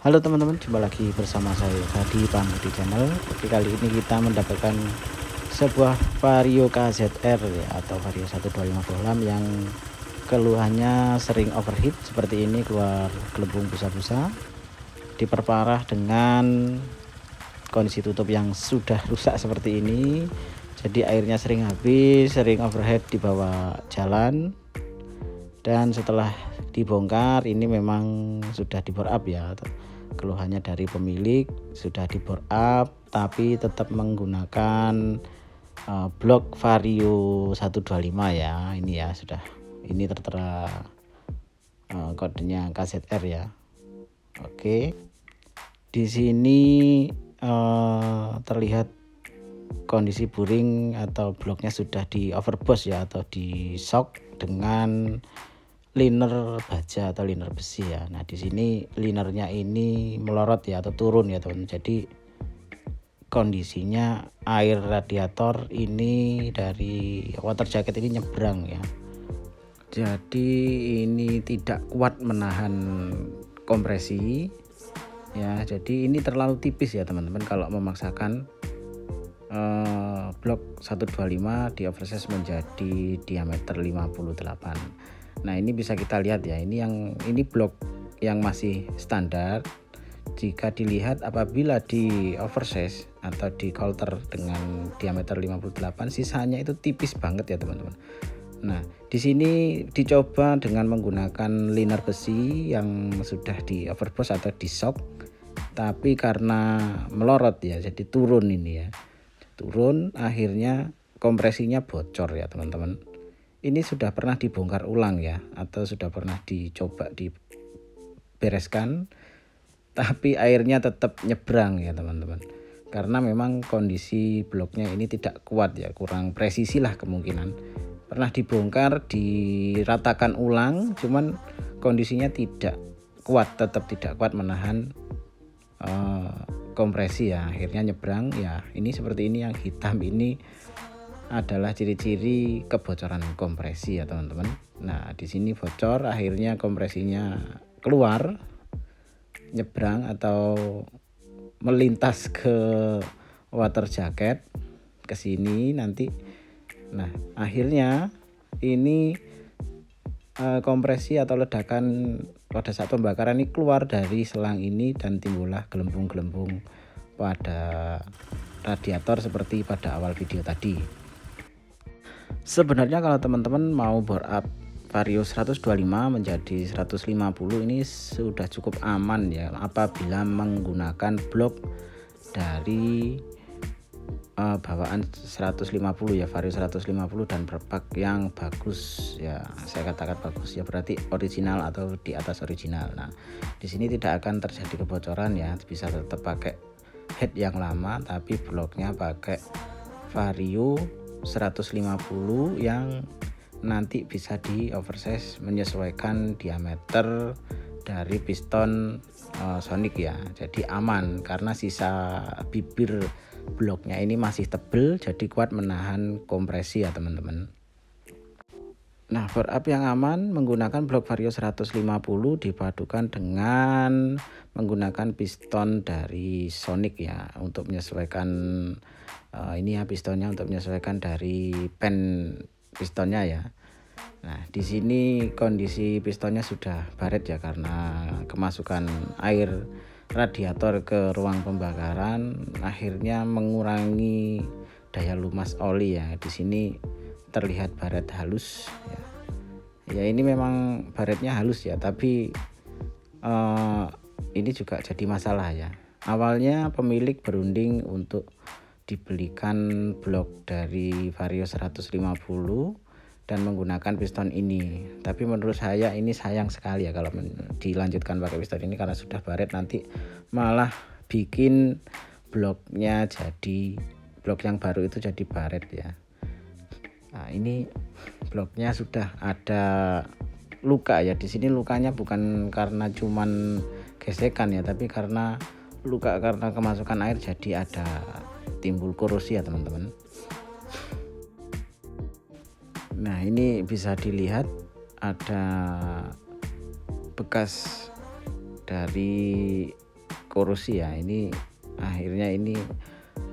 Halo teman-teman, jumpa lagi bersama saya Fadi Pambudi Channel. Oke, kali ini kita mendapatkan sebuah Vario KZR ya, atau Vario 125 bohlam yang keluhannya sering overheat seperti ini, keluar gelembung busa-busa, diperparah dengan kondisi tutup yang sudah rusak seperti ini. Jadi airnya sering habis, sering overheat di bawah jalan. Dan setelah dibongkar, ini memang sudah di bore up ya, keluhannya dari pemilik sudah di bore up tapi tetap menggunakan blok Vario 125 ya. Ini ya sudah, ini tertera kodenya KZR ya. Oke, di sini terlihat kondisi buring atau bloknya sudah di overbos ya, atau di shock dengan liner baja atau liner besi ya. Nah, di sini linernya ini melorot ya, atau turun ya teman. Jadi kondisinya air radiator ini dari water jacket ini nyebrang ya. Jadi ini tidak kuat menahan kompresi ya. Jadi ini terlalu tipis ya teman-teman kalau memaksakan blok 125 di oversize menjadi diameter 58. Nah, ini bisa kita lihat ya, ini blok yang masih standar. Jika dilihat apabila di oversize atau di coulter dengan diameter 58, sisanya itu tipis banget ya teman-teman. Nah, di sini dicoba dengan menggunakan liner besi yang sudah di overbos atau di shock, tapi karena melorot ya, jadi turun ini ya. Turun, akhirnya kompresinya bocor ya teman-teman. Ini sudah pernah dibongkar ulang ya, atau sudah pernah dicoba dibereskan, tapi airnya tetap nyebrang ya teman-teman, karena memang kondisi bloknya ini tidak kuat ya, kurang presisi lah kemungkinan. Pernah dibongkar, diratakan ulang, cuman kondisinya tidak kuat, tetap tidak kuat menahan kompresi ya, akhirnya nyebrang ya. Ini seperti ini, yang hitam ini adalah ciri-ciri kebocoran kompresi ya teman-teman. Nah, di sini bocor, akhirnya kompresinya keluar, nyebrang atau melintas ke water jacket ke sini nanti. Nah, akhirnya ini kompresi atau ledakan pada saat pembakaran ini keluar dari selang ini dan timbullah gelembung-gelembung pada radiator seperti pada awal video tadi. Sebenarnya kalau teman-teman mau bore up Vario 125 menjadi 150 ini sudah cukup aman ya, apabila menggunakan blok dari bawaan 150 ya, Vario 150 dan berpak yang bagus ya. Saya katakan bagus ya, berarti original atau di atas original. Nah, di sini tidak akan terjadi kebocoran ya, bisa tetap pakai head yang lama tapi bloknya pakai Vario 150 yang nanti bisa di oversize menyesuaikan diameter dari piston Sonic ya. Jadi aman karena sisa bibir bloknya ini masih tebel, jadi kuat menahan kompresi ya teman-teman. Nah, bore up yang aman menggunakan blok Vario 150 dipadukan dengan menggunakan piston dari Sonic ya, untuk menyesuaikan ini ya, pistonnya untuk menyesuaikan dari pen pistonnya ya. Nah, di sini kondisi pistonnya sudah baret ya, karena kemasukan air radiator ke ruang pembakaran akhirnya mengurangi daya lumas oli ya. Di sini terlihat baret halus ya. Ya, ini memang baretnya halus ya, tapi ini juga jadi masalah ya. Awalnya pemilik berunding untuk dibelikan blok dari Vario 150 dan menggunakan piston ini, tapi menurut saya ini sayang sekali ya kalau dilanjutkan pakai piston ini, karena sudah baret nanti malah bikin bloknya jadi, blok yang baru itu jadi baret ya. Nah, ini bloknya sudah ada luka ya. Di sini lukanya bukan karena cuman gesekan ya, tapi karena luka karena kemasukan air, jadi ada timbul korosi ya teman-teman. Nah, ini bisa dilihat ada bekas dari korosi ya. Ini akhirnya ini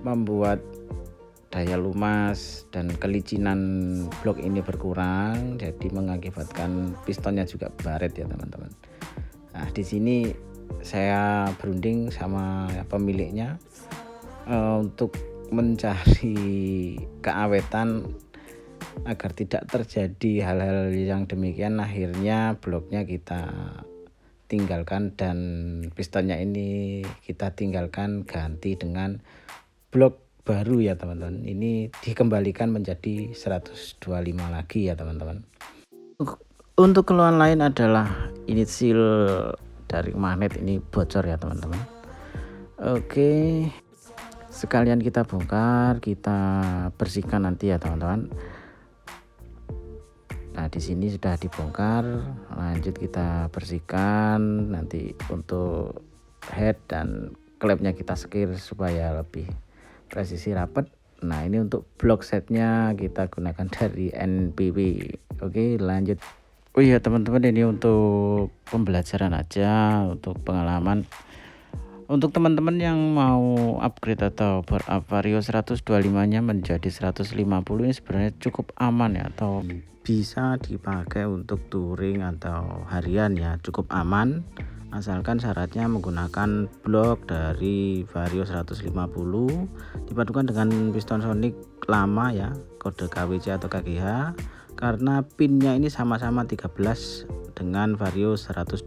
membuat daya lumas dan kelicinan blok ini berkurang, jadi mengakibatkan pistonnya juga baret ya teman-teman. Nah, di sini saya berunding sama pemiliknya untuk mencari keawetan agar tidak terjadi hal-hal yang demikian. Akhirnya bloknya kita tinggalkan dan pistonnya ini kita tinggalkan, ganti dengan blok baru ya teman-teman. Ini dikembalikan menjadi 125 lagi ya teman-teman. Untuk keluhan lain adalah ini seal dari magnet ini bocor ya teman-teman. Oke, sekalian kita bongkar, kita bersihkan nanti ya teman-teman. Nah, di sini sudah dibongkar, lanjut kita bersihkan nanti untuk head dan klepnya kita sekir supaya lebih presisi rapat. Nah, ini untuk blok setnya kita gunakan dari NPW. Oke, lanjut. Oh iya teman-teman, ini untuk pembelajaran aja, untuk pengalaman. Untuk teman-teman yang mau upgrade atau bore-up Vario 125 nya menjadi 150 ini sebenarnya cukup aman ya, atau bisa dipakai untuk touring atau harian ya, cukup aman, asalkan syaratnya menggunakan blok dari Vario 150 dipadukan dengan piston Sonic lama ya, kode KWC atau KGH, karena pinnya ini sama-sama 13 dengan Vario 125.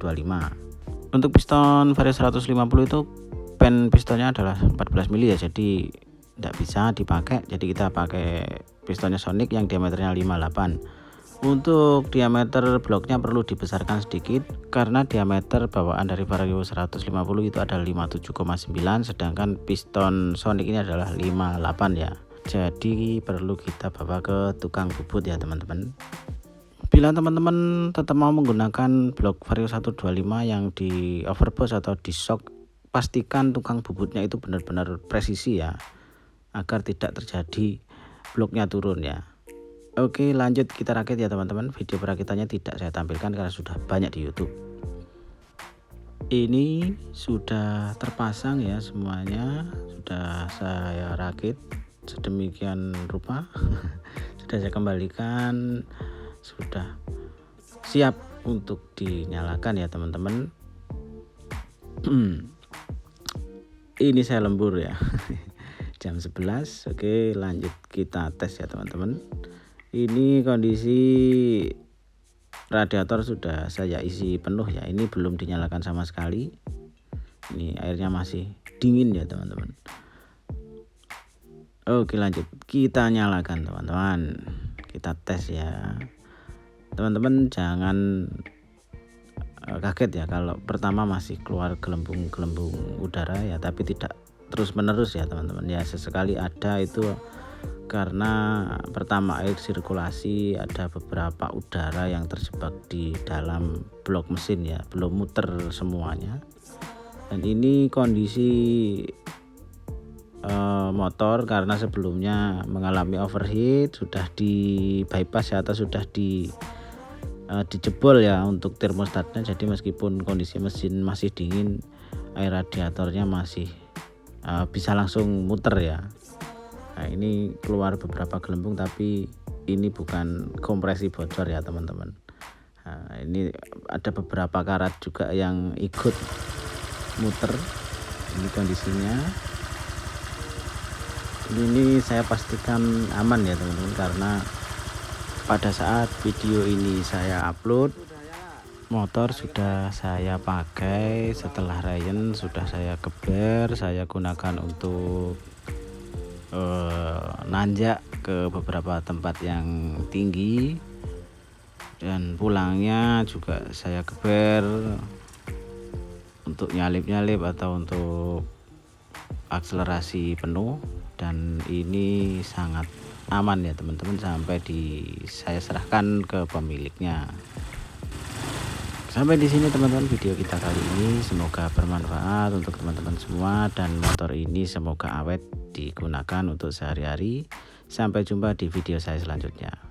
Untuk piston Vario 150 itu pen pistonnya adalah 14 mili ya, jadi tidak bisa dipakai, jadi kita pakai pistonnya Sonic yang diameternya 58. Untuk diameter bloknya perlu dibesarkan sedikit karena diameter bawaan dari Vario 150 itu adalah 57,9, sedangkan piston Sonic ini adalah 58 ya. Jadi perlu kita bawa ke tukang bubut ya teman-teman. Bila teman-teman tetap mau menggunakan blok Vario 125 yang di overboost atau di shock, pastikan tukang bubutnya itu benar-benar presisi ya, agar tidak terjadi bloknya turun ya. Oke, lanjut kita rakit ya teman-teman. Video perakitannya tidak saya tampilkan karena sudah banyak di YouTube. Ini sudah terpasang ya, semuanya sudah saya rakit sedemikian rupa. Sudah saya kembalikan, sudah siap untuk dinyalakan ya teman-teman. Ini saya lembur ya. Jam 11. Oke, lanjut kita tes ya teman-teman. Ini kondisi radiator sudah saya isi penuh ya, ini belum dinyalakan sama sekali. Ini airnya masih dingin ya teman-teman. Oke, lanjut kita nyalakan teman-teman, kita tes ya teman-teman. Jangan kaget ya kalau pertama masih keluar gelembung-gelembung udara ya, tapi tidak terus menerus ya teman-teman ya, sesekali ada itu karena pertama air sirkulasi, ada beberapa udara yang terjebak di dalam blok mesin ya, belum muter semuanya. Dan ini kondisi motor karena sebelumnya mengalami overheat, sudah di bypass ya, atau sudah dijebol ya untuk termostatnya. Jadi meskipun kondisi mesin masih dingin, air radiatornya masih bisa langsung muter ya. Nah, ini keluar beberapa gelembung, tapi ini bukan kompresi bocor ya teman-teman. Nah, ini ada beberapa karat juga yang ikut muter. Ini kondisinya. Ini saya pastikan aman ya teman-teman, karena pada saat video ini saya upload, motor sudah saya pakai setelah Ryan, sudah saya geber, saya gunakan untuk nanjak ke beberapa tempat yang tinggi, dan pulangnya juga saya geber untuk nyalip-nyalip atau untuk akselerasi penuh. Dan ini sangat aman ya teman-teman, sampai saya serahkan ke pemiliknya. Sampai di sini teman-teman video kita kali ini, semoga bermanfaat untuk teman-teman semua, dan motor ini semoga awet digunakan untuk sehari-hari. Sampai jumpa di video saya selanjutnya.